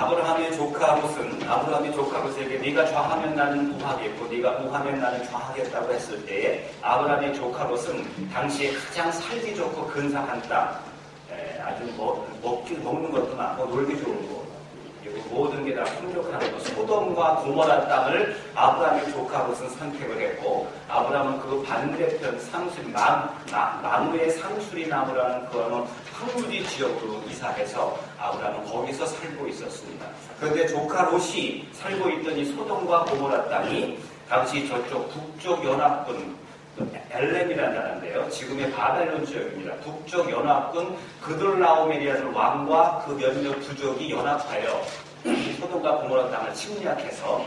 아브라함의 조카 롯은 아브라함의 조카 롯에게 네가 좌하면 나는 우하겠고 네가 우하면 나는 좌하겠다고 했을 때에 아브라함의 조카 롯은 당시에 가장 살기 좋고 근사한 땅, 아주 먹는 것도 많고 놀기 좋은 거, 그리고 모든 게 다 풍족한 것, 소돔과 고모라 땅을 아브라함의 조카 롯은 선택을 했고, 아브라함은 그 반대편 상수리 나무의 상수리 나무라는 그런 황무지 지역으로 이사해서 아브라함은 거기서 살고 있었습니다. 그런데 조카 롯이 살고 있던 이 소돔과 고모라 땅이 당시 저쪽 북쪽 연합군 엘렘이라는 나라인데요. 지금의 바벨론 지역입니다. 북쪽 연합군 그돌라오메리아는 왕과 그 몇몇 부족이 연합하여 소돔과 고모라 땅을 침략해서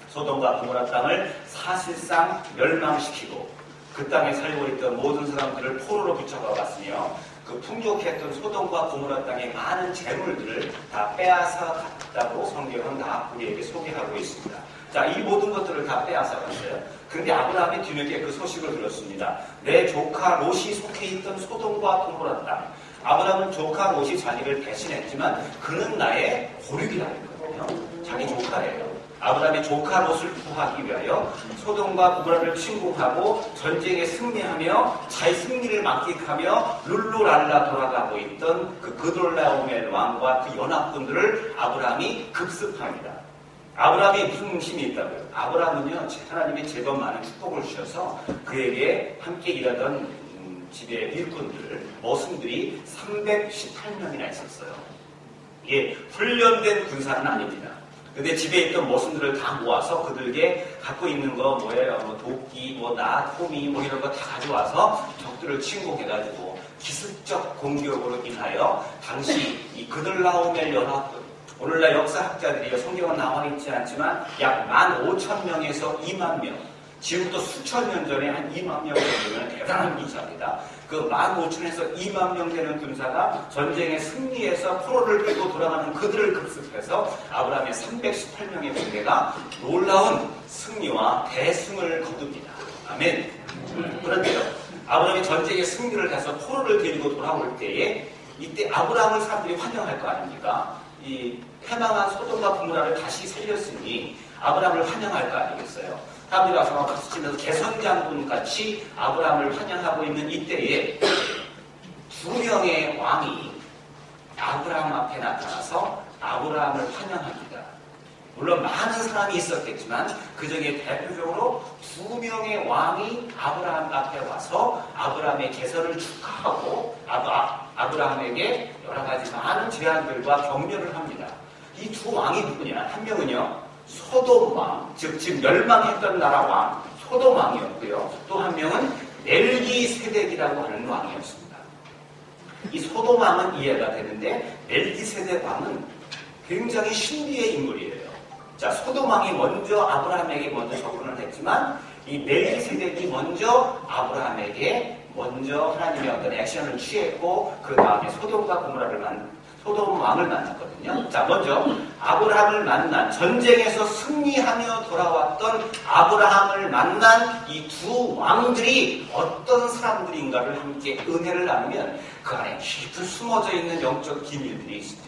소돔과 고모라 땅을 사실상 멸망시키고 그 땅에 살고 있던 모든 사람들을 포로로 붙여가봤으며 그 풍족했던 소돔과 고모라 땅의 많은 재물들을 다 빼앗아 갔다고 성경은 다 우리에게 소개하고 있습니다. 자, 이 모든 것들을 다 빼앗아 갔어요. 그런데 아브라함이 뒤늦게 그 소식을 들었습니다. 내 조카 롯이 속해 있던 소돔과 고모라 땅. 아브라함은 조카 롯이 자기를 배신했지만 그는 나의 고륙이라고 했거든요. 자기 조카예요. 아브라함의 조카 롯을 구하기 위하여 소돔과 고모라를 침공하고 전쟁에 승리하며 자기 승리를 만끽하며 룰루랄라 돌아가고 있던 그 그돌라오멜 왕과 그 연합군들을 아브라함이 급습합니다. 아브라함이 무슨 힘이 있다고요? 아브라함은요, 하나님의 제법 많은 축복을 주셔서 그에게 함께 일하던 집의 일꾼들, 머슴들이 318명이나 있었어요. 이게 훈련된 군사는 아닙니다. 근데 집에 있던 머슴들을 다 모아서 그들에게 갖고 있는 거 뭐예요? 도끼, 낫, 호미 이런 거 다 가져와서 적들을 침공해가지고 기습적 공격으로 인하여 당시 이 그돌라오멜 연합군, 오늘날 역사학자들이 성경은 나와 있지 않지만 약 15,000명에서 2만 명, 지금부터 수천 년 전에 한 2만 명 정도면 대단한 군사입니다. 그 15,000에서 2만 명 되는 군사가 전쟁에 승리해서 포로를 끌고 돌아가는 그들을 급습해서 아브라함의 318명의 군대가 놀라운 승리와 대승을 거둡니다. 아멘. 그런데요, 아브라함이 전쟁에 승리를 해서 포로를 데리고 돌아올 때에 이때 아브라함을 사람들이 환영할 거 아닙니까? 이 패망한 소돔과 고모라를 다시 살렸으니 아브라함을 환영할 거 아니겠어요? 사람들이 와서 박수 치면서 개선장군 같이 아브라함을 환영하고 있는 이때에 두 명의 왕이 아브라함 앞에 나타나서 아브라함을 환영합니다. 물론 많은 사람이 있었겠지만 그 중에 대표적으로 두 명의 왕이 아브라함 앞에 와서 아브라함의 개선을 축하하고 아브라함에게 여러 가지 많은 제안들과 격려를 합니다. 이 두 왕이 누구냐? 한 명은요, 소돔 왕, 즉 지금 멸망했던 나라 왕 소돔 왕이었고요. 또 한 명은 멜기세덱이라고 하는 왕이었습니다. 이 소돔 왕은 이해가 되는데 멜기세덱 왕은 굉장히 신비의 인물이에요. 자, 소돔 왕이 먼저 아브라함에게 먼저 접근을 했지만 이 멜기세덱이 먼저 아브라함에게 먼저 하나님의 어떤 액션을 취했고 그 다음에 소돔과 고모라를 소돔 왕을 만났거든요. 자, 먼저 아브라함을 만난, 전쟁에서 승리하며 돌아왔던 아브라함을 만난 이 두 왕들이 어떤 사람들인가를 함께 은혜를 나누면 그 안에 깊이 숨어져 있는 영적 기밀들이 있습니다.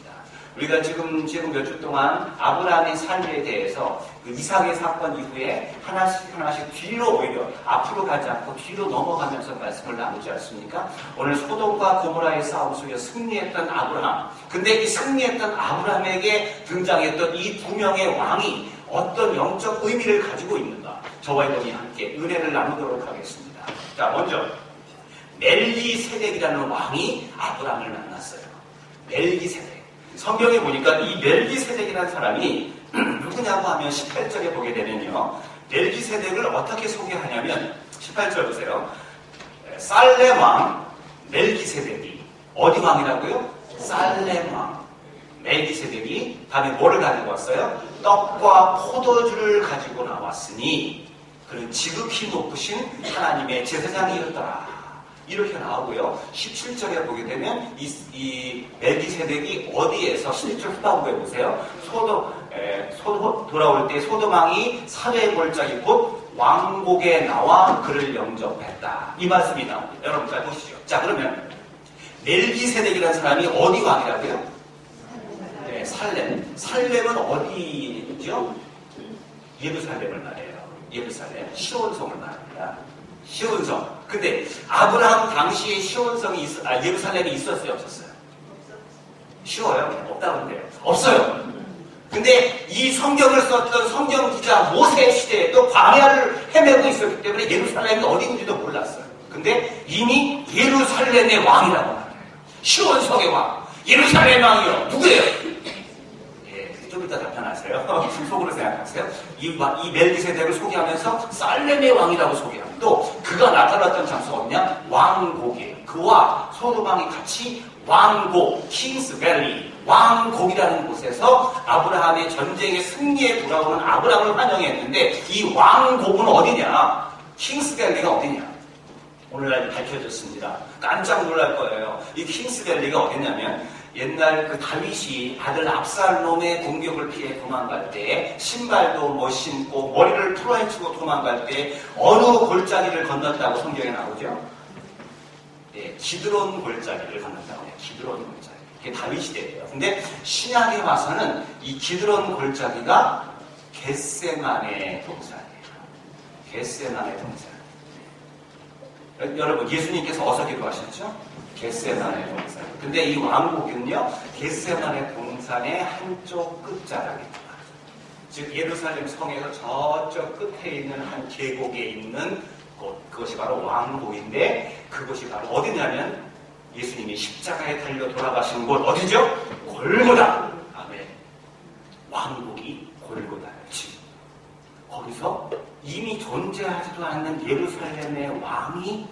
우리가 지금 몇 주 동안 아브라함의 삶에 대해서 그 이삭의 사건 이후에 하나씩 뒤로 오히려 앞으로 가지 않고 뒤로 넘어가면서 말씀을 나누지 않습니까? 오늘 소돔과 고모라의 싸움 속에서 승리했던 아브라함. 근데 이 승리했던 아브라함에게 등장했던 이 두 명의 왕이 어떤 영적 의미를 가지고 있는가? 저와 여러분이 함께 은혜를 나누도록 하겠습니다. 자, 먼저 멜기세덱이라는 왕이 아브라함을 만났어요. 멜기세덱. 성경에 보니까 이 멜기세덱이라는 사람이 누구냐고 하면 18절에 보게 되면요, 멜기세덱을 어떻게 소개하냐면 18절 보세요. 살렘 왕 멜기세덱이 어디 왕이라고요? 살렘 왕 멜기세덱이 다음에 뭐를 가지고 왔어요? 떡과 포도주를 가지고 나왔으니 그는 지극히 높으신 하나님의 제사장이었더라. 이렇게 나오고요. 17절에 보게 되면 이 멜기세덱이 어디에서 17절 후반부에 보세요. 돌아올 때 소돔왕이 사회의 골짜기 곧 왕복에 나와 그를 영접했다. 이 말씀이 나옵니다. 여러분 잘 보시죠. 자, 그러면 멜기세덱이라는 사람이 어디 왕이라고요? 네, 살렘. 살렘은 어디죠? 예루살렘을 말해요. 예루살렘. 시온성을 말합니다. 시온성. 근데 아브라함 당시에 시온성이 예루살렘이 있었어요? 없었어요? 쉬워요? 없다고 그래요. 없어요. 근데 이 성경을 썼던 성경 기자 모세 시대에도 광야를 헤매고 있었기 때문에 예루살렘이 어딘지도 몰랐어요. 근데 이미 예루살렘의 왕이라고 말해요. 시온성의 왕. 예루살렘 왕이요. 누구예요? 예, 좀 이따 답변하세요. 속으로 생각하세요. 이 멜기세덱을 소개하면서 살렘의 왕이라고 소개합니다. 또 그가 나타났던 장소가 어디냐? 왕곡이에요. 그와 소돔왕이 같이 왕곡, 킹스밸리, 왕곡이라는 곳에서 아브라함의 전쟁의 승리에 돌아오는 아브라함을 환영했는데 이 왕곡은 어디냐? 킹스밸리가 어디냐? 오늘날 밝혀졌습니다. 깜짝 놀랄 거예요. 이 킹스밸리가 어디냐면 옛날 그 다윗이 아들 압살롬의 공격을 피해 도망갈 때 신발도 못 신고 머리를 풀어헤치고 도망갈 때 어느 골짜기를 건넜다고 성경에 나오죠? 예, 기드론 골짜기를 건넜다고 해요. 기드론 골짜기. 그게 다윗 시대예요. 근데 신약에 와서는 이 기드론 골짜기가 겟세만의 동산이에요. 겟세만의 동산. 여러분 예수님께서 어디서 기도하셨죠? 겟세만의 동산. 근데 이 왕국은요 겟세만의 동산의 한쪽 끝자락입니다. 즉 예루살렘 성에서 저쪽 끝에 있는 한 계곡에 있는 곳, 그것이 바로 왕국인데 그것이 바로 어디냐면 예수님이 십자가에 달려 돌아가신 곳 어디죠? 골고다. 아멘. 왕국이 골고다예요. 지금 거기서 이미 존재하지도 않는 예루살렘의 왕이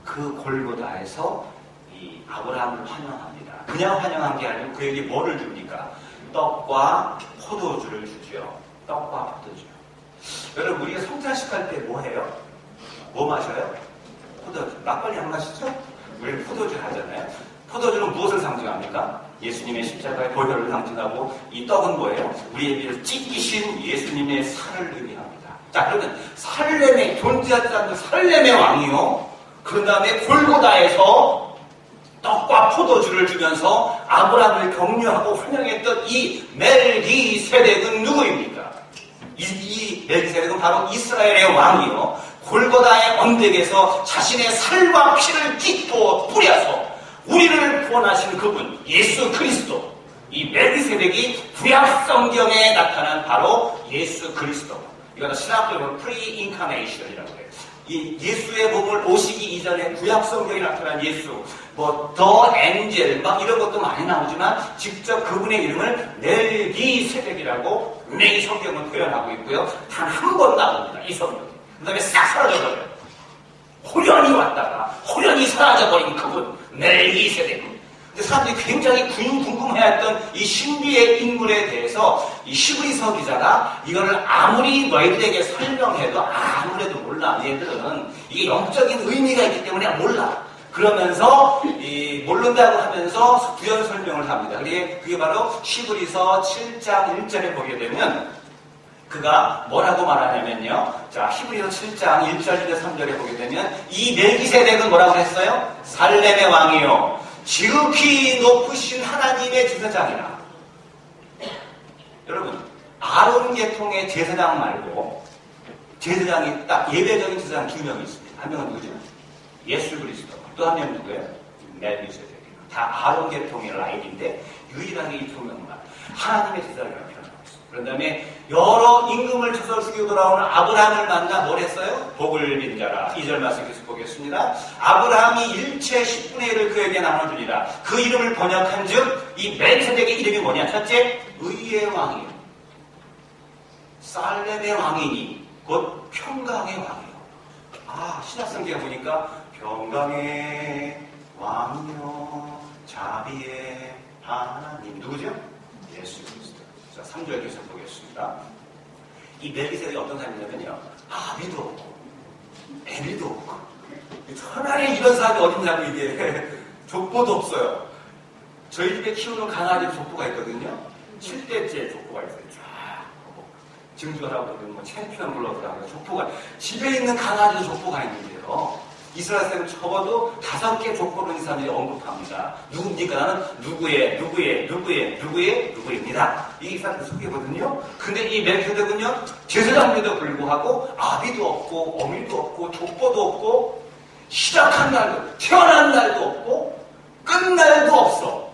그 골고다에서 이 아브라함을 환영합니다. 그냥 환영한 게 아니고 그에게 뭐를 줍니까? 떡과 포도주를 주죠. 떡과 포도주. 여러분 우리가 성찬식 할 때 뭐 해요? 뭐 마셔요? 포도주. 막걸리 안 마시죠? 우리는 포도주 하잖아요. 포도주는 무엇을 상징합니까? 예수님의 십자가의 보혈을 상징하고 이 떡은 뭐예요? 우리의 비를 찢기신 예수님의 살을 의미합니다. 자 그러면 살렘의 존재하지 않는 살렘의 왕이요. 그 다음에 골고다에서 떡과 포도주를 주면서 아브라함을 격려하고 환영했던 이 멜기세덱은 누구입니까? 이 멜기세덱은 바로 이스라엘의 왕이요. 골고다의 언덕에서 자신의 살과 피를 깃고 뿌려서 우리를 구원하신 그분 예수 그리스도. 이 멜기세덱이 구약 성경에 나타난 바로 예수 그리스도. 이거는 신학적으로 프리인카네이션이라고 해요. 이 예수의 몸을 오시기 이전에 구약 성경에 나타난 예수, 더 엔젤 막 이런 것도 많이 나오지만 직접 그분의 이름을 멜기세덱이라고 이 성경은 표현하고 있고요. 단 한 번 나옵니다. 이 성경. 그 다음에 싹 사라져버려요. 호련히 왔다가 호련히 사라져버린 그분 멜기세덱. 근데 사람들이 굉장히 궁금해했던 이 신비의 인물에 대해서 이 히브리서 기자가 이거를 아무리 너희들에게 설명해도 아무래도 몰라. 얘들은 이게 영적인 의미가 있기 때문에 몰라. 그러면서 모른다고 하면서 부연 설명을 합니다. 그게 바로 히브리서 7장 1절에 보게 되면 그가 뭐라고 말하냐면요. 자, 히브리서 7장 1절에서 3절에 보게 되면 이 멜기세덱은 뭐라고 했어요? 살렘의 왕이요. 지극히 높으신 하나님의 제사장이라. 여러분, 아론 계통의 제사장 말고 제사장이 딱 예배적인 제사장 2명이 있습니다. 한 명은 누구죠? 예수 그리스도. 또 한 명은 누구예요? 멜기세덱. 다 아론 계통의 라인인데 유일하게 이 2명만 하나님의 제사장이라고 표현하고 있습니다. 그런 다음에 여러 임금을 쳐서 죽이고 돌아오는 아브라함을 만나 뭘 했어요? 복을 빈 자라. 2절 말씀 계속 보겠습니다. 아브라함이 일체 10분의 1을 그에게 나눠주리라. 그 이름을 번역한 즉 이 멜기세덱의 이름이 뭐냐? 첫째, 의의 왕이요. 살렘의 왕이니 곧 평강의 왕이요. 신약성경 보니까 평강의 왕이요 자비의 하나님. 누구죠? 예수 그리스도. 자, 3절 계속 보겠습니다. 이 멜기세덱이 어떤 사람이냐면요. 아비도 없고, 애비도 없고, 천하에 이런 사람이 어딨냐고 이게. 족보도 없어요. 저희 집에 키우는 강아지 족보가 있거든요. 7대째 족보가 있어요. 쫙. 증조라고 그러면 챔피언 블러드라고 족보가. 집에 있는 강아지도 족보가 있는데요. 이스라엘 사람은 적어도 5개 조건을 이 사람들이 언급합니다. 누굽니까? 나는 누구입니다. 이 사람들 소개거든요. 근데 이 멜기세덱은요, 제사장님에도 불구하고 아비도 없고 어미도 없고 족보도 없고 시작한 날도, 태어난 날도 없고 끝날도 없어.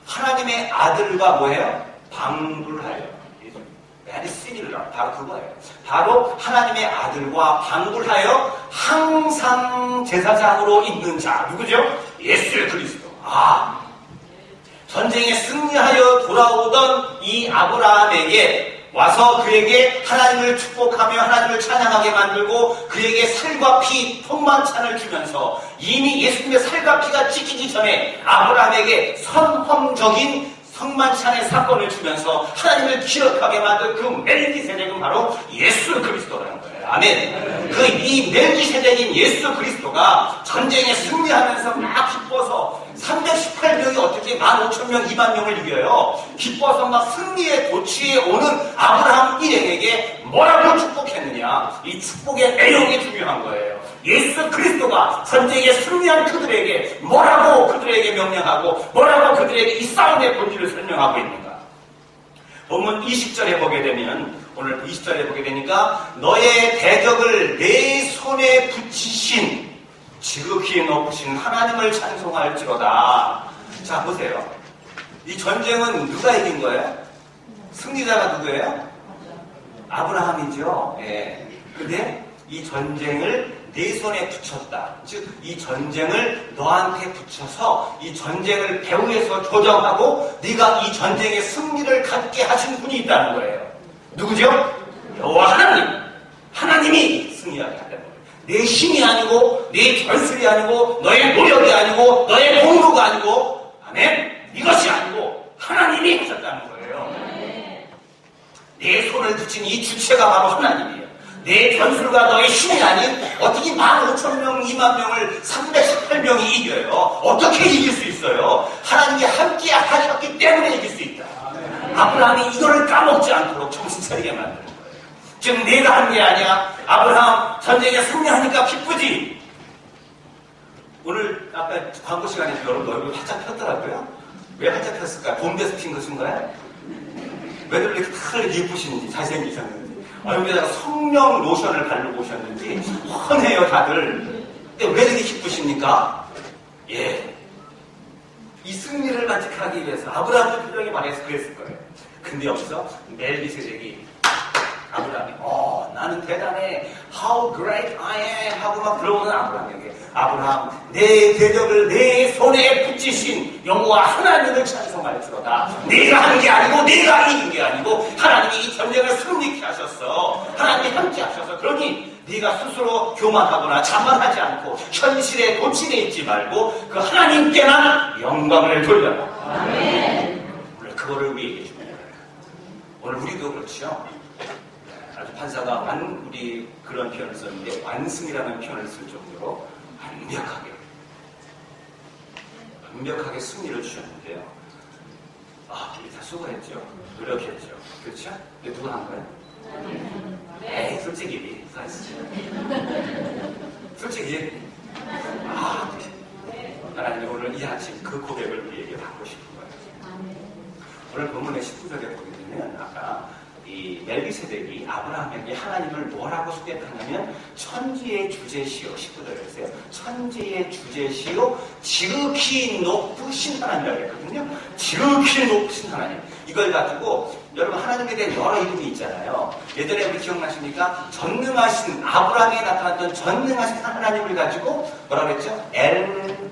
하나님의 아들과 뭐예요? 방불하여. very similar. 바로 그거예요. 바로 하나님의 아들과 방불하여 항상 제사장으로 있는 자. 누구죠? 예수 그리스도. 전쟁에 승리하여 돌아오던 이 아브라함에게 와서 그에게 하나님을 축복하며 하나님을 찬양하게 만들고 그에게 살과 피, 풍만찬을 주면서 이미 예수님의 살과 피가 찍히기 전에 아브라함에게 선험적인 성만찬의 사건을 주면서 하나님을 기억하게 만든 그 멜기세덱은 바로 예수 그리스도라는 거예요. 아멘. 그 이 멜기세덱인 예수 그리스도가 전쟁에 승리하면서 막 기뻐서 318명이 어떻게 15,000명, 2만 명을 이겨요. 기뻐서 막 승리의 도취에 오는 아브라함 일행에게 뭐라고 축복했느냐. 이 축복의 내용이 중요한 거예요. 예수 그리스도가 전쟁에 승리한 그들에게 뭐라고 그들에게 명령하고 뭐라고 그들에게 이 싸움의 본질을 설명하고 있는가. 본문 20절에 보게 되면 오늘 20절에 보게 되니까 너의 대적을 내 손에 붙이신 지극히 높으신 하나님을 찬송할지로다. 자 보세요. 이 전쟁은 누가 이긴 거예요? 승리자가 누구예요? 아브라함이죠. 예. 근데 이 전쟁을 네 손에 붙였다. 즉 이 전쟁을 너한테 붙여서 이 전쟁을 배후에서 조정하고 네가 이 전쟁의 승리를 갖게 하신 분이 있다는 거예요. 누구죠? 여호와 하나님. 하나님이 승리하게 한다는 거예요. 내 힘이 아니고 내 결술이 아니고 너의 노력이 아니고 너의 공로가 아니고 아멘. 이것이 아니고 하나님이 하셨다는 거예요. 내 손을 붙인 이 주체가 바로 하나님이에요. 내 전술과 너의 힘이 아닌 어떻게 15,000명, 2만 명을 318명이 이겨요. 어떻게 이길 수 있어요? 하나님이 함께 하셨기 때문에 이길 수 있다. 아브라함이 이거를 까먹지 않도록 정신 차리게 만드는 거예요. 지금 내가 한 게 아니야. 아브라함 전쟁에 승리하니까 기쁘지. 오늘 아까 광고 시간에 여러분 얼굴 활짝 폈더라고요. 왜 활짝 폈을까? 봄에서 핀 것인가요? 왜들 이렇게 다들 예쁘시는지 잘생기셨는지 얼굴에다가 성령 로션을 바르고 오셨는지 훤해요 다들. 근데 왜 이렇게 기쁘십니까? 예, 이 승리를 만끽하기 위해서 아브라함의 표정이 말해서 그랬을 거예요. 근데 여기서 멜기세덱이 아브라함이 나는 대단해, how great I am 하고 막 들어오는 아브라함에게 아브라함 내 대적을 내 손에 붙이신 여호와 하나님을 찬송할지로다. 내가 한 게 아니고 내가 이긴 게 아니고 하나님이 이 전쟁을 승리케 하셨어. 하나님이 함께 하셔서 그러니 네가 스스로 교만하거나 자만하지 않고 현실에 도취돼 있지 말고 그 하나님께만 영광을 돌려라. 아멘. 오늘 그거를 우리에게 주는 거예요. 오늘 우리도 그렇죠. 아주 판사가 우리 그런 표현을 썼는데 완승이라는 표현을 쓸 정도로 완벽하게 승리를 주셨는데요. 우리 다 수고했죠. 노력했죠. 그렇죠? 근데 누가 한 거예요? 에이, 솔직히 하나님이 오늘 이 아침 그 고백을 우리에게 받고 싶은 거예요. 오늘 본문의 19절에 보게 되면 아까 이 멜기세덱이 아브라함에게 하나님을 뭐라고 소개하냐면 천지의 주제시요. 19절에서요. 천지의 주제시요 지극히 높으신 하나님이라고 했거든요. 지극히 높으신 하나님. 이걸 가지고 여러분 하나님에 대한 여러 이름이 있잖아요. 예전에 우리 기억나십니까? 전능하신 아브라함에 나타났던 전능하신 하나님을 가지고 뭐라고 했죠? 엘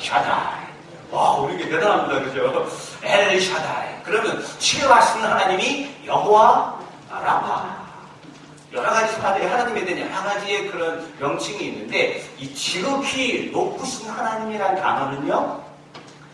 샤다이. 우리 대단합니다. 그죠? 엘 샤다이. 그러면 치료하시는 하나님이 여호와 라파. 여러 가지 하나님에 대한 여러 가지의 그런 명칭이 있는데 이 지극히 높으신 하나님이라는 단어는요.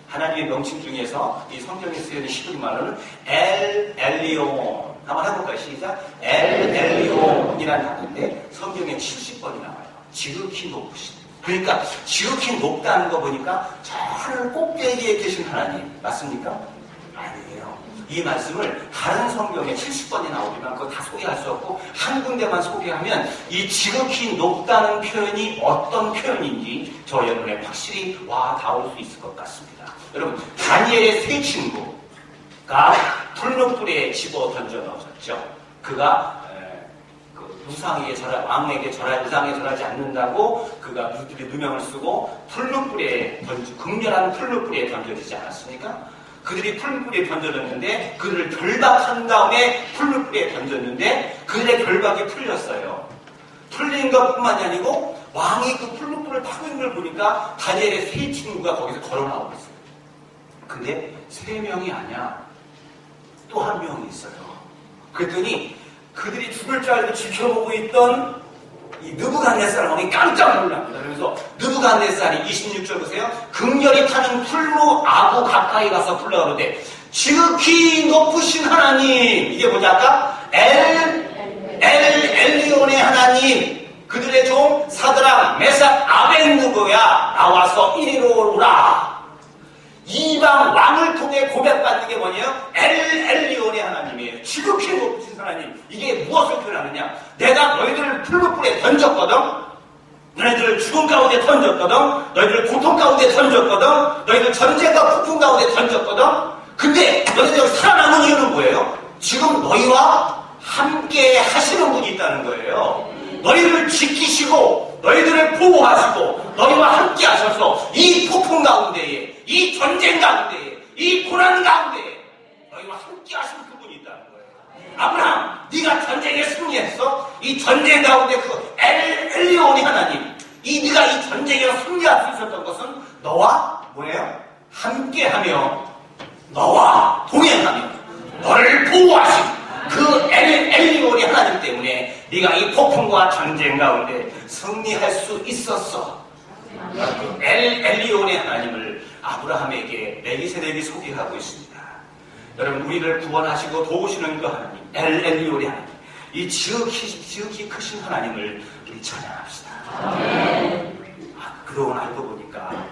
하나님의 명칭 중에서 이 성경에 쓰여있는 히브리 말로는 엘 엘리온. 한번 해볼까요? 시작. 엘 엘리온이라는 단어인데 성경에 70번이 나와요. 지극히 높으신. 그러니까 지극히 높다는 거 보니까 저 하늘 꼭대기에 계신 하나님 맞습니까? 아니에요. 이 말씀을 다른 성경에 70번이 나오지만 그거 다 소개할 수 없고 한 군데만 소개하면 이 지극히 높다는 표현이 어떤 표현인지 저의 눈에 확실히 와 닿을 수 있을 것 같습니다. 여러분, 다니엘의 세 친구가 풀무불에 집어 던져 넣어졌죠. 그가 우상에게 왕에게 우상에 절하지 않는다고 그가 누명을 쓰고 극렬한 풀무불에 던져지지 않았습니까? 그들이 풀무불에 던져졌는데 그들을 결박한 다음에 풀무불에 던졌는데 그들의 결박이 풀렸어요. 풀린 것뿐만이 아니고 왕이 그 풀무불을 타고 있는 걸 보니까 다니엘의 세 친구가 거기서 걸어 나오고 있어요. 근데 세 명이 아니야. 또 한 명이 있어요. 그랬더니 그들이 죽을 줄 알고 지켜보고 있던 이 느부갓네살 왕이 깜짝 놀랍니다. 그러면서 느부갓네살이 26절 보세요. 극렬히 타는 풀로 아구 가까이 가서 불러오는데 지극히 높으신 하나님, 이게 뭐지 아까? 엘리온의 하나님, 그들의 종 사드락 메삭 아벤느고야 나와서 이리로 오라. 이방 왕을 통해 고백받는 게 뭐냐요? 엘리온의 하나님이에요. 지극히 높으신 하나님. 이게 무엇을 표현하느냐? 내가 너희들을 풀무불에 던졌거든. 너희들을 죽음 가운데 던졌거든. 너희들을 고통 가운데 던졌거든. 너희들 전쟁과 폭풍 가운데 던졌거든. 근데 너희들 살아남은 이유는 뭐예요? 지금 너희와 함께 하시는 분이 있다는 거예요. 너희들을 지키시고 너희들을 보호하시고 너희와 함께 하셔서 이 폭풍 가운데에, 이 전쟁 가운데에, 이 고난 가운데에 너희와 함께 하시는 그분이 있다는 거예요. 아브라함, 네가 전쟁에 승리했어? 이 전쟁 가운데 그 엘리온의 하나님, 네가 이 전쟁에서 승리할 수 있었던 것은 너와 뭐예요? 함께하며 너와 동행하며 너를 보호하시고 그 엘리온의 하나님 때문에 네가 이 폭풍과 전쟁 가운데 승리할 수 있었어. 그 엘리온의 하나님을 아브라함에게 멜기세덱이 소개하고 있습니다. 여러분, 우리를 구원하시고 도우시는 그 하나님, 엘리온의 하나님, 이 지극히 크신 하나님을 우리 찬양합시다. 그동안 알고 보니까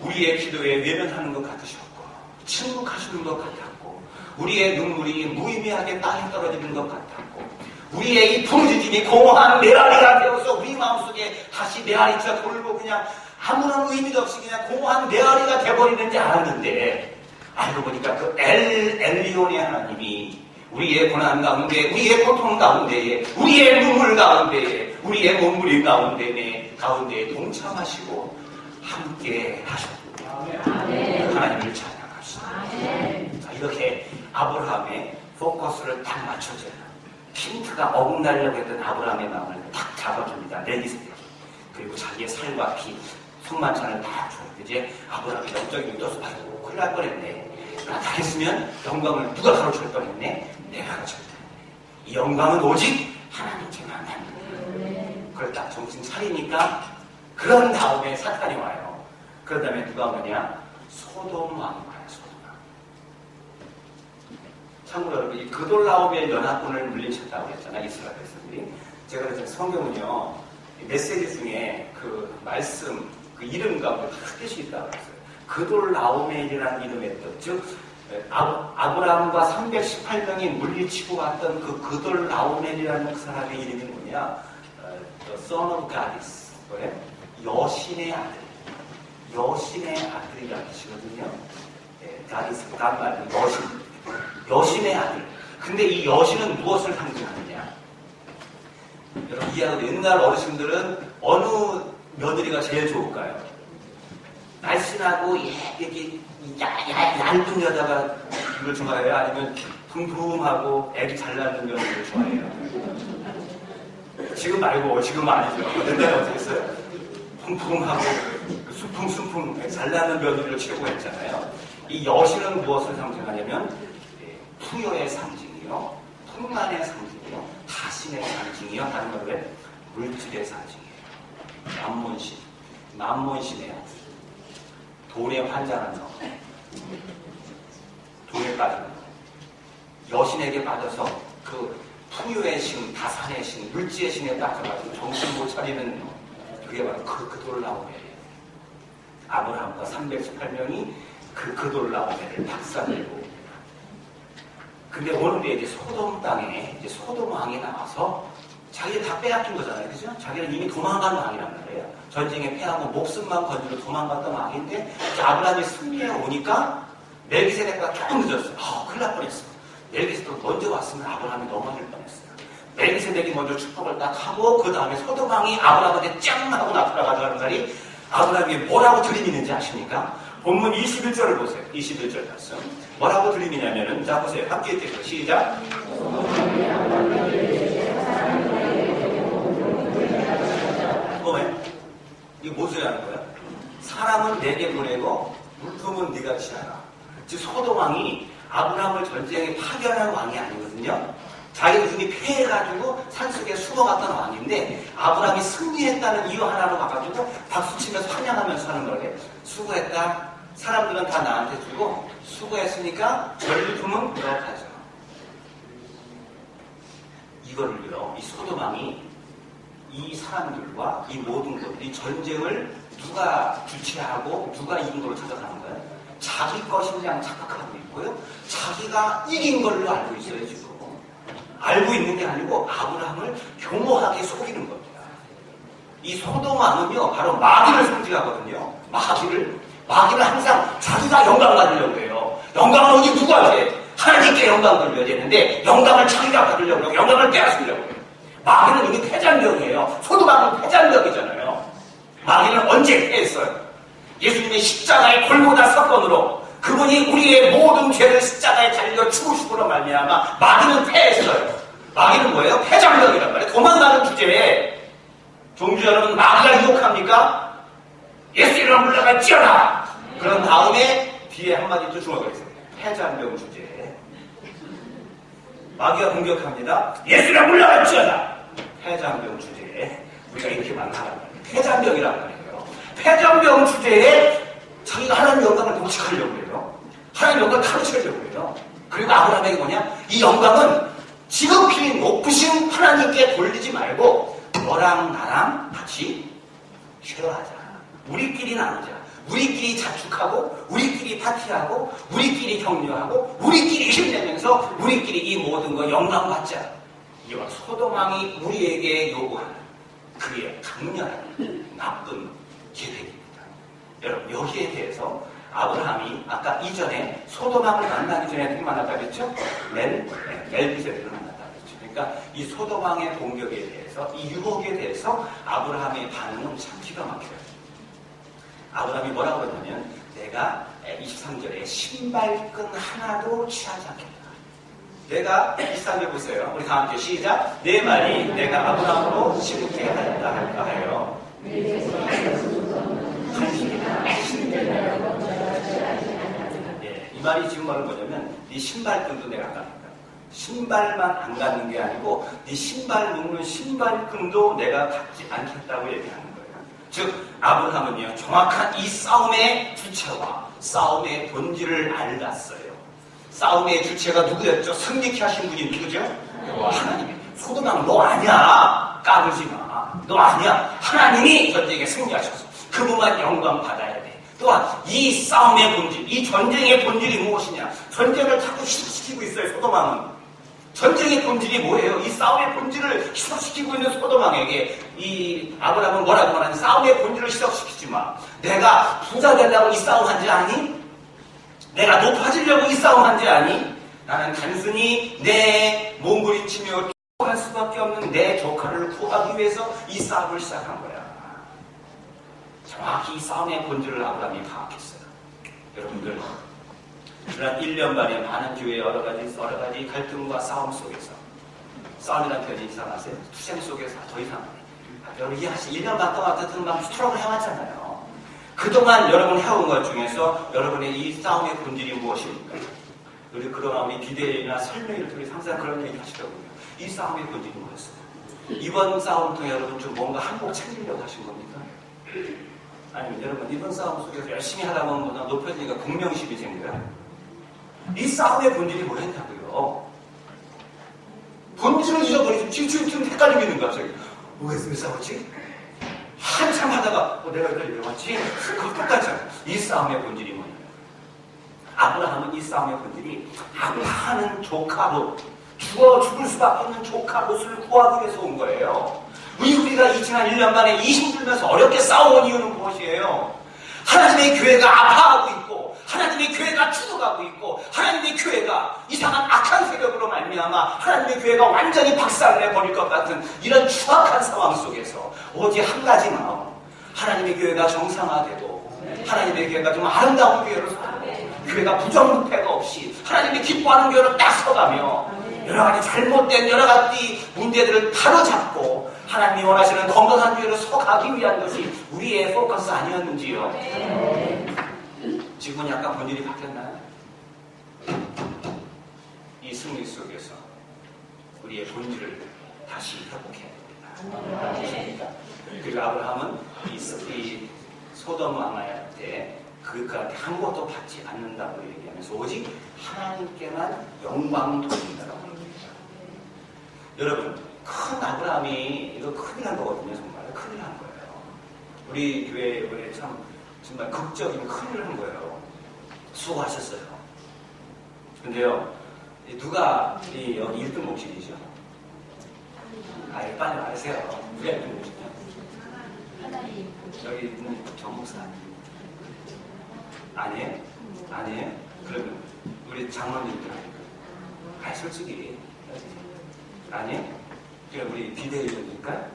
우리의 기도에 외면하는 것 같으셨고 침묵하시는 것 같았고 우리의 눈물이 무의미하게 땅에 떨어지는 것 같았고 우리의 이 부르짖음이 공허한 메아리가 되어서 우리 마음속에 다시 메아리쳐 돌고 그냥 아무런 의미도 없이 그냥 공허한 메아리가 되어버리는지 알았는데 알고 보니까 그 엘리온의 하나님이 우리의 고난 가운데, 우리의 고통 가운데에, 우리의 눈물 가운데에, 우리의 몸부림 가운데에 동참하시고 함께 하셨군요. 하나님을 찬양합시다. 자, 이렇게 아브라함의 포커스를 딱 맞춰줘요. 핀트가 어긋나려고 했던 아브라함의 마음을 딱 잡아줍니다. 멜기세덱. 그리고 자기의 살과 피, 승만찬을 다 줘요. 이제 아브라함이 영적인 믿어서 받고 큰일 날 뻔했네. 다 했으면 영광을 누가 가로챌 뻔했네. 내가 가로챌 뻔했네. 이 영광은 오직 하나님께만 합니다. 그걸 딱 정신 차리니까 그런 다음에 사탄이 와요. 그런 다음에 누가 오느냐? 소돔 왕이 와요. 소돔 왕. 참고로 여러분, 이 그돌라오멜 연합군을 물리쳤다고 했잖아요. 이스라엘 백성들이. 제가 그래서 성경은요, 메시지 중에 그 말씀, 그 이름과 뭐 뜻이 있다고 했어요. 그돌라오멜이라는 이름의 뜻, 즉 아브라함과 318명이 물리치고 왔던 그 그돌라오멜이라는 그 사람의 이름이 뭐냐? The Son of Goddess, 그래? 여신의 아들, 여신의 아들이라는 뜻이거든요. Goddess, 말 여신의 아들. 근데 이 여신은 무엇을 상징하느냐? 여러분 이해하고 옛날 어르신들은 어느 며느리가 제일 좋을까요? 날씬하고 이렇게 얇은 여자가 이걸 좋아해요? 아니면 붕붕하고 애기 잘 낳는 며느리를 좋아해요? 지금 말고 지금 아니죠. 옛날에 어떻게 했어요? 붕붕하고 순풍 잘 낳는 며느리를 최고했잖아요. 이 여신은 무엇을 상징하냐면 풍요의 상징이요, 풍만의 상징이요, 다심의 상징이요, 다른 말로 해 물질의 상징이에요. 만몬신의 아들. 돈에 환장한 너, 돈에 빠진 너, 여신에게 빠져서 그 풍요의 신, 다산의 신, 물질의 신에 빠져가지고 정신 못 차리는 너, 그게 바로 그돌라오멜이에요. 아브라함과 318명이 그돌라오멜을 박살내고 근데 오늘에 이제 소돔 땅에 이제 소돔 왕이 나와서 자기를 다 빼앗긴 거잖아요. 그죠? 자기는 이미 도망간 왕이란 말이에요. 전쟁에 패하고 목숨만 건지로 도망갔던 왕인데 이제 아브라함이 승리해 오니까 멜기세덱보다 조금 늦었어요. 큰일 날 뻔했어. 멜기세덱 먼저 왔으면 아브라함이 넘어질 뻔했어요. 멜기세덱이 먼저 축복을 딱 하고 그 다음에 소돔 왕이 아브라함한테 짱 하고 나타나가지고 하는 말이 아브라함이 뭐라고 들이미는지 아십니까? 본문 21절을 보세요. 21절 말씀. 뭐라고 들이미냐면은 자 보세요. 함께 읽겠습니다. 시작. 이게 무엇을 하는 거야? 사람은 내게 보내고 물품은 네가 취하라. 즉 소돔 왕이 아브라함을 전쟁에 파견한 왕이 아니거든요. 자기가 이미 패해가지고 산속에 숨어갔던 왕인데 아브라함이 승리했다는 이유 하나로 가가지고 박수치면서 환영하면서 하는 거예요. 수고했다. 사람들은 다 나한테 주고 수고했으니까 전리품은 너가 가져. 이거를요. 이 소돔 왕이 이 사람들과 이 모든 것들, 이 전쟁을 누가 주최하고 누가 이긴 걸로 찾아가는 거예요? 자기 것이냐 착각하고 있고요. 자기가 이긴 걸로 알고 있어요, 지금. 알고 있는 게 아니고 아브라함을 교모하게 속이는 겁니다. 이 소돔 왕은요, 바로 마귀를 상징하거든요. 마귀를 항상 자기가 영광 받으려고 해요. 영광은 어디 누구한테? 하나님께 영광 돌려야 되는데 영광을 자기가 받으려고 해요. 영광을 빼앗으려고 해요. 마귀는 이미 패잔병이에요. 소돔왕은 패잔병이잖아요. 마귀는 언제 패했어요? 예수님의 십자가의 골고다 사건으로 그분이 우리의 모든 죄를 십자가에 달려 죽으심으로 말미암아 마귀는 패했어요. 마귀는 뭐예요? 패잔병이란 말이에요. 도망가는 주제에 종주 여러분 마귀가 유혹합니까? 예수 이름 불러가 찌어라. 그런 다음에 뒤에 한마디 또 중얼거리있어요. 패잔병 주제에 마귀가 공격합니다. 예수를 물러갈지어다. 패잔병 주제에 우리가 이렇게 만나는 거예요. 패잔병이란 말이에요. 패잔병 주제에 자기가 하나님 영광을 독식하려고 해요. 하나님 영광을 가르치려고 해요. 그리고 아브라함에게 뭐냐? 이 영광은 지극히 높으신 하나님께 돌리지 말고 너랑 나랑 같이 쉐어하자. 우리끼리 나누자. 우리끼리 자축하고 우리끼리 파티하고 우리끼리 격려하고 우리끼리 힘내면서 우리끼리 이 모든 거 영광받자. 이게 바로 소돔 왕이 우리에게 요구하는 그의 강렬한 나쁜 계획입니다. 여러분 여기에 대해서 아브라함이 아까 이전에 소돔 왕을 만나기 전에 누구 만났다 그랬죠? 멜기세덱을 만났다 그랬죠. 그러니까 이 소돔 왕의 공격에 대해서 이 유혹에 대해서 아브라함의 반응은 참 기가 막혀요. 아브라함이 뭐라고 그러냐면 내가 23절에 신발끈 하나도 취하지 않겠다. 내가 23절 보세요. 우리 다 함께 시작. 내 말이 내가 아브라함으로 시부게 하였다 할까 하여 이 말이 지금 뭐는 뭐냐면 네 신발끈도 내가 안 갖는다. 신발만 안 갖는 게 아니고 네 신발 묶는 신발끈도 내가 갖지 않겠다고 얘기하는 거예요. 즉 아브라함은요 정확한 이 싸움의 주체와 싸움의 본질을 알았어요. 싸움의 주체가 누구였죠? 승리케 하신 분이 누구죠? 하나님이. 소돔왕 너 아니야. 까불지 마. 너 아니야. 하나님이 전쟁에 승리하셔서 그분만 영광 받아야 돼. 또한 이 싸움의 본질, 이 전쟁의 본질이 무엇이냐? 전쟁을 자꾸 희석시키고 있어요. 소돔왕은. 전쟁의 본질이 뭐예요? 이 싸움의 본질을 희석시키고 있는 소돔왕에게 이 아브라함은 뭐라고 말하는 싸움의 본질을 희석시키지 마. 내가 부자 되려고 이 싸움 한지 아니? 내가 높아지려고 이 싸움 한지 아니? 나는 단순히 내 몸부림치며 할 수밖에 없는 내 조카를 구하기 위해서 이 싸움을 시작한 거야. 정확히 이 싸움의 본질을 아브라함이 파악했어요. 여러분들 지난 1년 반에 많은 교회의 여러 가지 갈등과 싸움 속에서 싸움이라는 표현이 이상하세요? 투쟁 속에서 더 이상하네. 여러분 이해하시 1년 반 동안 어쨌든 막 스트럭을 해왔잖아요. 그동안 여러분 해온 것 중에서 여러분의 이 싸움의 본질이 무엇입니까? 그러나 우리 비대위나 설명을 통해 항상 그런 얘기 하시더군요. 이 싸움의 본질이 뭐였어요? 이번 싸움을 통해 여러분 좀 뭔가 한몫 챙기려고 하신 겁니까? 아니면 여러분 이번 싸움 속에서 열심히 하다 보면 높여지니까 공명심이 생겨요? 이 싸움의 본질이 뭐였냐고요? 본질을 잊어버리지. 지금 헷갈리고 있는 거야, 갑자기. 왜 싸웠지? 한참 하다가, 내가 이걸 이러봤지? 그거 똑같잖아. 이 싸움의 본질이 뭐냐면, 아브라함은 이 싸움의 본질이 아브라함은 조카 롯, 죽을 수밖에 없는 조카 롯을 구하기 위해서 온 거예요. 우리가 이 지난 1년간에 이 힘들면서 어렵게 싸워온 이유는 무엇이에요? 하나님의 교회가 아파하고 있고 하나님의 교회가 죽어가고 있고 하나님의 교회가 이상한 악한 세력으로 말미암아 하나님의 교회가 완전히 박살내버릴 것 같은 이런 추악한 상황 속에서 오직 한 가지 마음, 하나님의 교회가 정상화되고 하나님의 교회가 좀 아름다운 교회로 서고 교회가 부정부패가 없이 하나님이 기뻐하는 교회로 딱 서가며 여러 가지 잘못된 여러 가지 문제들을 바로잡고 하나님이 원하시는 건강한 교회로 서가기 위한 것이 우리의 포커스 아니었는지요? 지금은 약간 본질이 바뀌었나요? 이 승리 속에서 우리의 본질을 다시 회복해야 됩니다. 그리고 아브라함은 이 소돔 왕한테 그한테 아무것도 받지 않는다고 얘기하면서 오직 하나님께만 영광 돌린다고 합니다. 여러분, 큰 아브라함이 이거 큰일 난 거거든요. 정말 큰일 난 거예요. 우리 교회에 참 정말 극적인 큰일을 한 거예요. 수고하셨어요. 근데요, 누가 여기 1등 목신이죠? 빨리 말하세요. 누가 1등 목신이요? 여기 있는 정목사 아니에요? 아니에요? 그러면 우리 장로님들 아니에요? 솔직히 아니에요? 그럼 우리 비대위원일까요?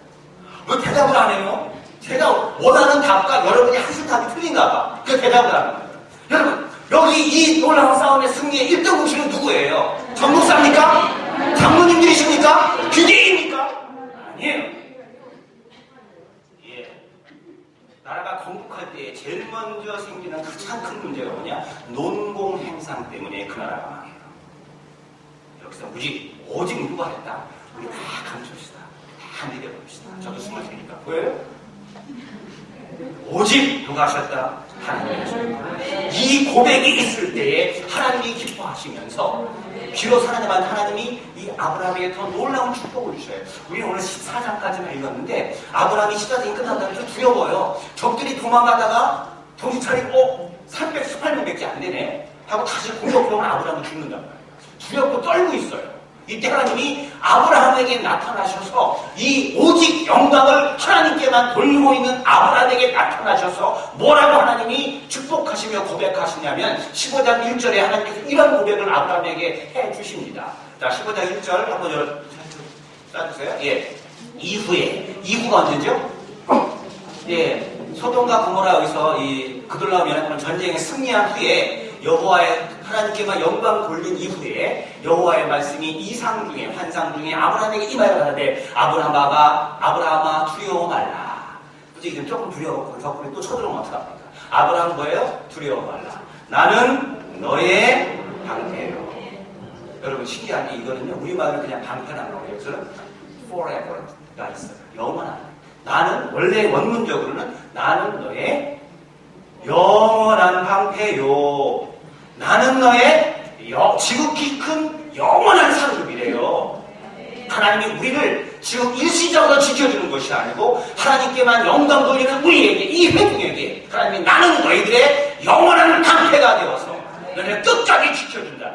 왜 대답을 안 해요? 제가 원하는 답과 여러분이 하실 답이 틀린가 봐. 그 대답을 안 해요. 여러분, 여기 이 놀라운 싸움의 승리의 1등 공신은 누구예요? 전목사입니까? 장로님들이십니까? 비대위입니까? 아니에요. 나라가 건국할 때 제일 먼저 생기는 가장 큰 문제가 뭐냐? 논공행상 때문에 그 나라가 망해요. 여기서 오직 누가 했다? 우리 다 감춥시다. 다 믿어봅시다. 저도 23이니까 보여요? 오직 누가 하셨다? 하나님이셨다. 이 고백이 있을 때에 하나님이 기뻐하시면서 비로소 하나님이 이 아브라함에게 더 놀라운 축복을 주셔요. 우리는 오늘 14장까지만 읽었는데 아브라함이 14장이 끝난다면서 두려워요. 적들이 도망가다가 정신 차리고 318명밖에 안 되네 하고 다시 공격하면 아브라함이 죽는단 말이에요. 두렵고 떨고 있어요. 이때 하나님이 아브라함에게 나타나셔서 이 오직 영광을 하나님께만 돌리고 있는 아브라함에게 나타나셔서 뭐라고 하나님이 축복하시며 고백하시냐면 15장 1절에 하나님께서 이런 고백을 아브라함에게 해주십니다. 자, 15장 1절 한번 써주세요. 예. 이후가 언제죠? 예. 소돔과 고모라 여기서 그들라오면 전쟁에 승리한 후에 여호와의 하나님께만 영광 돌린 이후에 여호와의 말씀이 이상 중에 환상 중에 아브라함에게 임하여 가는데 아브라함아 두려워 말라. 지금 조금 두려워 덕분에 또 쳐들어오면 어떡합니까? 아브라함 뭐예요? 두려워 말라. 나는 너의 방패요. 여러분 신기한 게 이거는요 우리말로 그냥 방패라는 거예요. 여기서는 forever가 있어요. 영원한. 나는 원래 원문적으로는 나는 너의 영원한 방패요. 나는 너의 지극히 큰 영원한 상급이래요. 하나님이 우리를 지금 일시적으로 지켜주는 것이 아니고 하나님께만 영광 돌리는 우리에게 이 회중에게 하나님이 나는 너희들의 영원한 방패가 되어서 너희를 끝까지 지켜준다.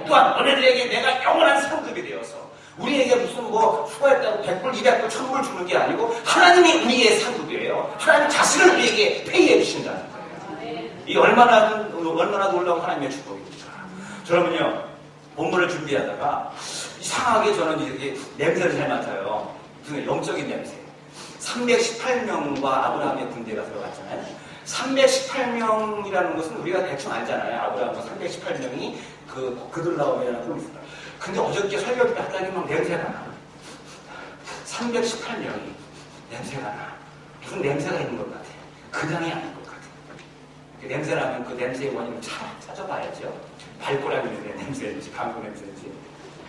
또한 너희들에게 내가 영원한 상급이 되어서 우리에게 무슨 수고했다고 100불, 200불, 1000불 주는 게 아니고 하나님이 우리의 상급이에요. 하나님 자신을 우리에게 페이해 주신다는 거예요. 이 얼마나 놀라운 하나님의 축복입니까? 저는요 본문을 준비하다가 이상하게 저는 이렇게 냄새를 잘 맡아요. 무슨 영적인 냄새. 318명과 아브라함의 군대가 들어갔잖아요. 318명이라는 것은 우리가 대충 알잖아요. 아브라함과 318명이 그들라오면이라는 그룹이 있어요. 근데 어저께 설교를 했더니 막 냄새가 나. 318명이 냄새가 나. 무슨 냄새가 있는 것 같아. 그냥이 아닌 것 같아. 그 냄새라면 그 냄새의 원인을 찾아봐야죠. 발꼬락인데 냄새인지 방구 냄새인지.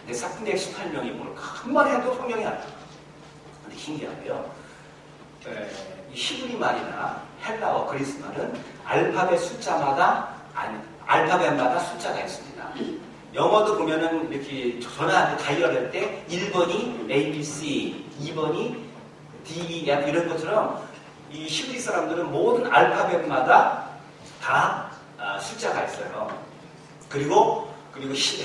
근데 318명이 뭘까? 한번 해도 성경이 안 나와. 근데 신기하게요. 이 히브리 말이나 헬라어, 그리스 말은 알파벳마다 숫자가 있습니다. 영어도 보면은 이렇게 전화한테 다이얼할 때 1번이 ABC, 2번이 D, E, F 이런 것처럼 이 히브리 사람들은 모든 알파벳마다 다 숫자가 있어요. 그리고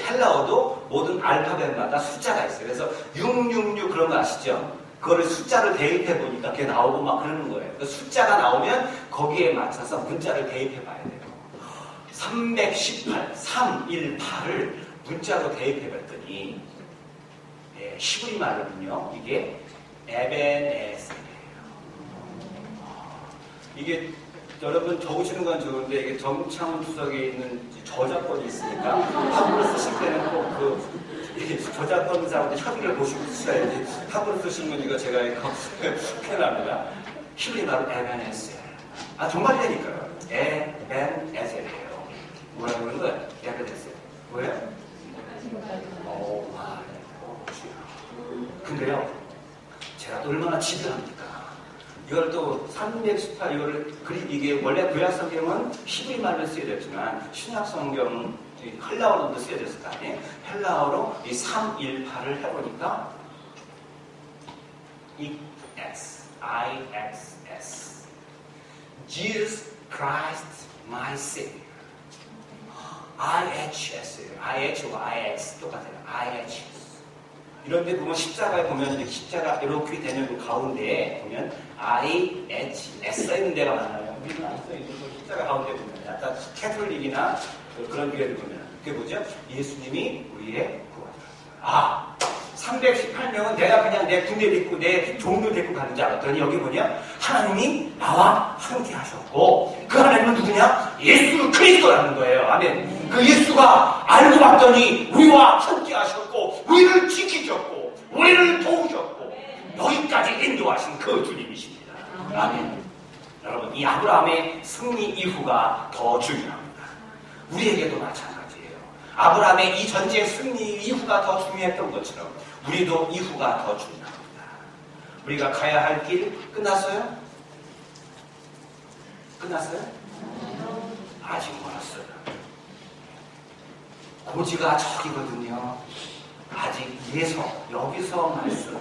헬라어도 모든 알파벳마다 숫자가 있어요. 그래서 666 그런 거 아시죠? 그거를 숫자를 대입해 보니까 그게 나오고 막 그러는 거예요. 그 숫자가 나오면 거기에 맞춰서 문자를 대입해 봐야 돼요. 318, 318을 문자로 대입해 봤더니 히브리 말로는요, 이게 에벤에셀이에요. 이게 여러분 적으시는 건 좋은데 이게 정창훈 수석에 있는 저작권이 있으니까 한글로 쓰실 때는 꼭 그 저작권자하고 협의를 보시고 쓰셔야지. 한글로 쓰시는 건 이거 제가 이거 큰일 납니다. 히브리 말로 에벤에셀. 아 정말이라니까요. 에벤에셀이에요. 뭐라 그러는 거예요? 에벤에셀. 뭐예요? 근데요, 제가 얼마나 집요합니까? 이걸 또 318, 이게 원래 구약 성경은 히브리 말로 쓰여야 됐지만, 신약 성경은 헬라어로도 쓰여야 됐을 거 아니에요? 헬라어로 이 318을 해보니까, IXS. Jesus Christ, my Savior. IHS예요. IH와 IX 똑같아요. IHS. 이런데 보면 십자가에 보면 이렇게 십자가 이렇게 되는 그 가운데에 보면 IHS 써 있는 데가 많아요. 우리는 안 써 있는 십자가 가운데 보면 약간 캐톨릭이나 그런 교회들 보면 그게 뭐죠? 예수님이 우리의 구원자. 318명은 내가 그냥 내 군대 데리고 내 종들 데리고 가는 줄 알았더니 여기 뭐냐? 하나님이 나와 함께 하셨고 그 하나님은 누구냐? 예수 그리스도라는 거예요. 아멘. 그 예수가 알고 봤더니 우리와 함께 하셨고 우리를 지키셨고 우리를 도우셨고 여기까지 인도하신 그 주님이십니다. 아멘. 여러분 이 아브라함의 승리 이후가 더 중요합니다. 우리에게도 마찬가지예요. 아브라함의 이 전쟁 승리 이후가 더 중요했던 것처럼 우리도 이후가 더 중요합니다. 우리가 가야 할 길 끝났어요? 끝났어요? 아직 멀었어요. 고지가 저기거든요. 아직 여기서 말씀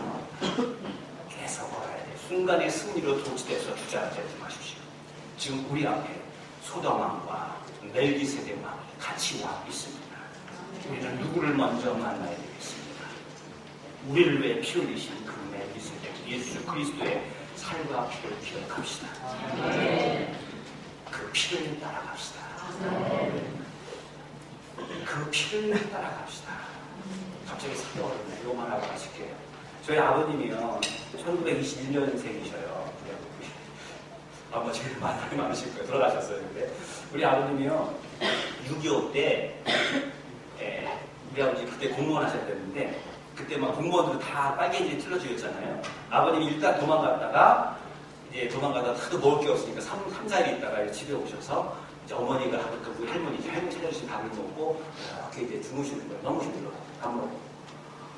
계속 걸어야 돼요. 순간의 승리로 도취돼서 주저앉지 마십시오. 지금 우리 앞에 소돔왕과 멜기세덱 왕이 같이 와 있습니다. 우리는 누구를 먼저 만나야 되겠습니까? 우리를 위해 피 흘리신 그 멜기세덱 예수 그리스도의 살과 피를 기억합시다. 그 피를 따라갑시다. 그 피를 따라갑시다. 갑자기 사겨오르네. 이거만 하고 가실게요. 저희 아버님이요 1921년생이셔요. 아마 제일 많으실 거예요. 돌아가셨어요. 근데 우리 아버님이요 6.25 때 우리 아버지 그때 공무원 하셨댔는데 그때 막 공무원들 다 빨개지게 틀어주셨잖아요. 아버님이 일단 도망가다가 하도 먹을 게 없으니까 3, 4일 있다가 집에 오셔서 이제 어머니가 하고 그 할머니 차려주신 밥을 먹고 이렇게 이제 주무시는 거예요. 너무 힘들어요. 밥 먹고.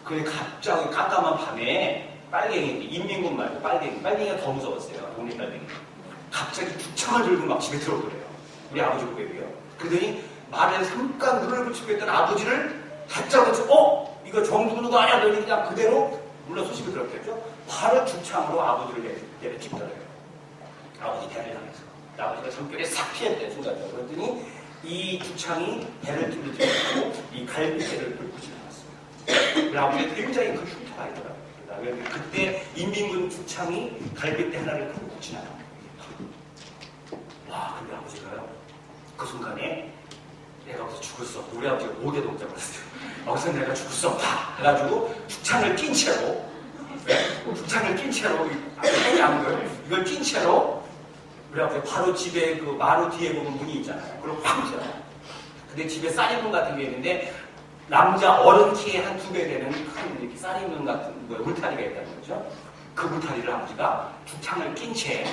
그게 갑자기 깜깜한 밤에 빨갱이, 인민군 말고 빨갱이가 더 무서웠어요. 동네 빨갱이. 갑자기 두창을 들고 막 집에 들어오더래요. 우리 아버지 고백이요. 그러더니 말에 잠깐 눈을 붙이고 있던 아버지를 다짜고짜 이거 정두누가 아니야? 그러니 그냥 그대로 물론 소식이 들었겠죠. 바로 주창으로 아버지를 내려 찍더래요. 아버지 배를 향해서. 아버지가 성격에 싹 피했대 순간적으로. 그랬더니 이 주창이 배를 뚫리고 이 갈비뼈를 뚫고 지나갔어요. 우리 아버지가 굉장히 그 흉터가 있더라고요. 그때 인민군 주창이 갈비뼈 하나를 뚫고 지나가요. 와, 근데 아버지가요 그 순간에 내가 어디서 죽었어. 우리 아버지가 5대 동작을 했어요. 여기서 내가 죽었어. 해가지고 죽창을 낀 채로 아니 안 거예요. 이걸 낀 채로 우리 아버지 바로 집에 그 마루 뒤에 보면 문이 있잖아요. 그럼 확 튀어요. 근데 집에 쌀이문 같은 게 있는데 남자 어른 키에 한 2배 되는 큰 이렇게 쌀이문 같은 울타리가 있다는 거죠. 그 울타리를 아버지가 죽창을 낀 채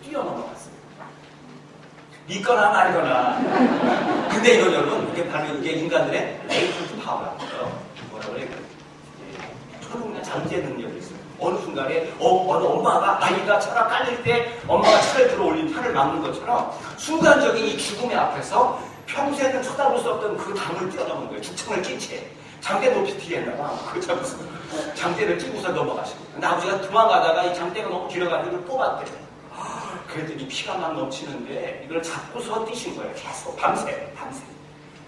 뛰어넘어갔어요. 믿거나 말거나. 근데 이건 여러분, 이게 바로 이게 인간들의 레이턴트 파워라는 거예요. 뭐라고 그래요? 초능력 잠재 능력이 있어요. 어느 순간에, 어느 엄마가 아이가 차가 깔릴 때 엄마가 차를 들어 올린 차를 막는 것처럼 순간적인 이 죽음의 앞에서 평소에는 쳐다볼 수 없던 그 담을 뛰어넘은 거예요. 죽창을 낀 채. 장대 높이 뒤에 했나봐. 그거 잡아서 장대를 끼고서 넘어가시고. 근데 아버지가 도망가다가 이 장대가 너무 길어가지고 뽑았대요. 그랬더니 피가 막 넘치는데 이걸 잡고서 뛰신 거예요. 계속 밤새.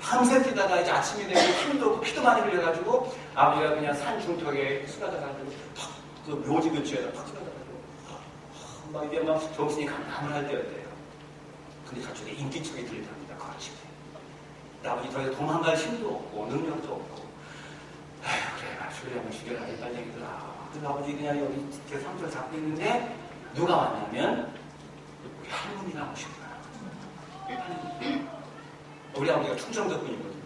밤새 뛰다가 이제 아침이 되고 힘도 없고 피도 많이 흘려가지고 아버지가 그냥 산 중턱에 쓰러져가지고 그 묘지 근처에다 팍 쓰러져가지고 막 이게 막 정신이 가물가물할 때였대요. 근데 저쪽에 인기척이 들리답니다. 그 아침에. 아버지 더 이상 도망갈 힘도 없고 능력도 없고 에휴 그래 수리하면 죽여라 이 빨갱이들아. 그래서 아버지 그냥 여기 밑에 상처를 잡고 있는데 누가 왔냐면 우리 할머니가 오신 거야. 우리 아버지가 충청도 분이거든요.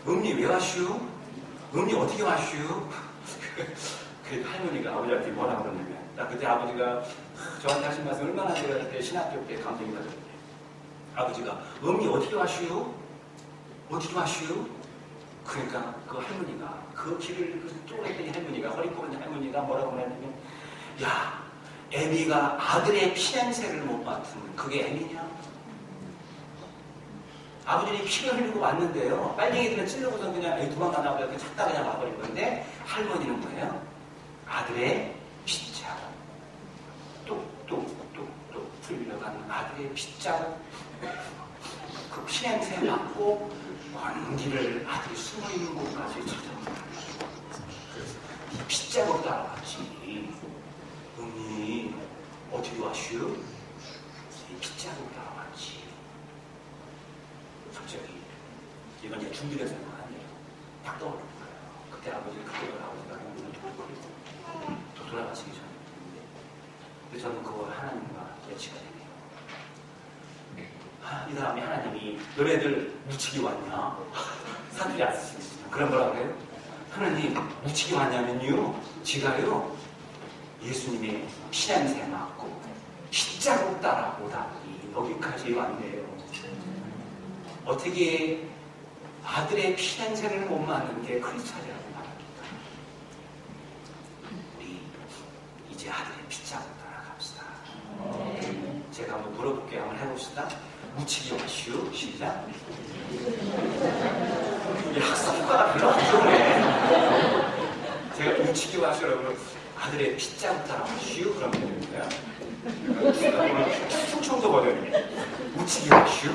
음니 왜 왔슈? 음니 어떻게 왔슈? 그래서 할머니가 아버지한테 뭐라 그러냐면 나 그때 아버지가 저한테 하신 말씀 얼마나 제가 그때 신학교 때 감동이 받았는데 아버지가 음니 어떻게 왔슈? 어떻게 왔슈? 그러니까 그 할머니가 그 길을 쪼그랬더니 할머니가 허리 굽은 할머니가 뭐라고 그랬냐면 야 애미가 아들의 피냄새를 못 맡으면 그게 애미냐? 아버지는 피를 흘리고 왔는데요. 빨갱이들은 찔러고서 그냥 도망가나 보다 찾다 그냥 와버린 건데 할머니는 뭐예요? 아들의 핏자국 뚝뚝뚝뚝 흘려가는 아들의 핏자국 그 피냄새 맡고 먼 길을 아들이 숨어있는 곳까지 찾아옵니다. 그래서 이 핏자국 따라왔지. 언니 어떻게 왔슈? 이 핏자국 따라왔지. 갑자기 이건 이제 준비된 생각 아니에요. 딱 떠오르는 거예요. 그때 아버지가 눈을 뚝뚝거리고 또 돌아가시기 전인데 근데 저는 그걸 하나님과 예치가 되네요. 이 사람이 하나님이 너네들 묻히기 왔냐? 사투리 안 쓰시겠어요. 그런 거라고 해요. 하나님 묻히기 왔냐면요 지가요 예수님의 피냄새 맡고 핏자국 따라 오다니 여기까지 왔네요. 어떻게 아들의 피냄새를 못 맡는 게 크리스찬이라고 말합니까? 우리 이제 아들의 핏자국 따라갑시다. 제가 한번 물어볼게요. 한번 해봅시다. 묻히기 마시오. 시작. 이 학습 효과가 별로 안 좋네. 제가 묻히기 마시오라고 아들의 핏자국 따라가시오. 그러면 됩니다. 충청도 버전이에요. 묻히기 마시오.